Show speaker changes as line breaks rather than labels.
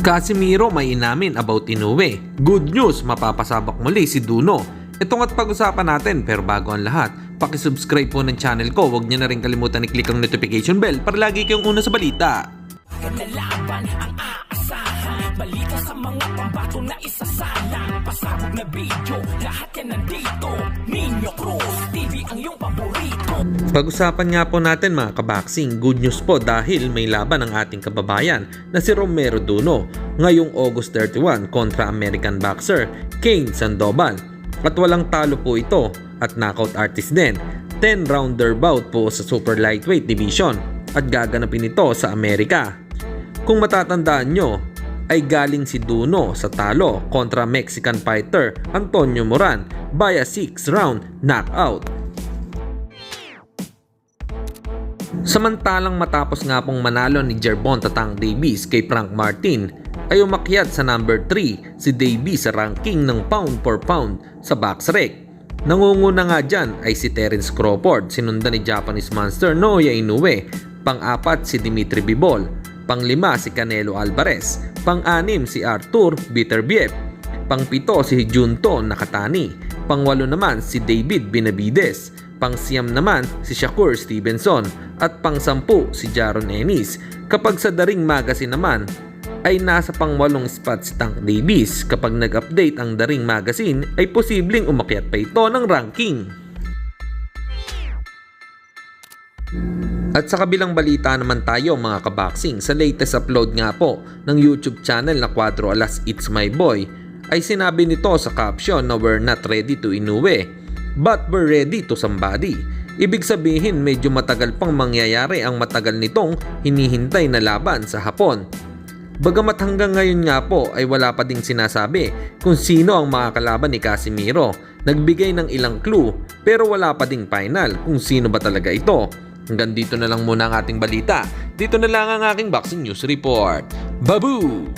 Casimiro may inamin about Inoue. Good news, mapapasabak muli si Duno. Ito nga't pag-usapan natin, pero bago ang lahat, pakisubscribe po ng channel ko. Huwag niyo na rin kalimutan i-click ang notification bell para lagi kayong una sa balita.
Laban ang aasahan, balita sa mga pambato na isasalang, pasabog na video, lahat yan nandito. Nino Cruz TV ang iyong paborito.
Pag-usapan nga po natin mga kabaksing, good news po dahil may laban ang ating kababayan na si Romero Duno ngayong August 31 kontra American boxer Cain Sandoval. At walang talo po ito at knockout artist din. 10-rounder bout po sa super lightweight division at gaganapin ito sa Amerika. Kung matatandaan nyo, ay galing si Duno sa talo kontra Mexican fighter Antonio Moran via 6-round knockout. Samantalang matapos nga pong manalo ni Gervonta Tank Davis kay Frank Martin, ay umakyat sa number 3 si Davis sa ranking ng pound for pound sa BoxRec. Nangunguna nga dyan ay si Terence Crawford, sinundan ni Japanese monster Naoya Inoue, pang-4 si Dimitri Bivol, pang-5 si Canelo Alvarez, pang-6 si Artur Beterbiev, pang-7 si Junto Nakatani, pang-8 naman si David Benavides, pang-9 naman si Shakur Stevenson at pang-10 si Jaron Ennis. Kapag sa The Ring Magazine naman ay nasa pang-8 spot si Tank Davis. Kapag nag-update ang The Ring Magazine ay posibleng umakyat pa ito ng ranking. At sa kabilang balita naman tayo mga kaboxing, sa latest upload nga po ng YouTube channel na Cuatro Alas It's My Boy ay sinabi nito sa caption na we're not ready to Inoue but we're ready to somebody. Ibig sabihin medyo matagal pang mangyayari ang matagal nitong hinihintay na laban sa Hapon. Bagamat hanggang ngayon nga po ay wala pa ding sinasabi kung sino ang makakalaban ni Casimiro. Nagbigay ng ilang clue pero wala pa ding final kung sino ba talaga ito. Hanggang dito na lang muna ang ating balita. Dito na lang ang aking boxing news report. Babu!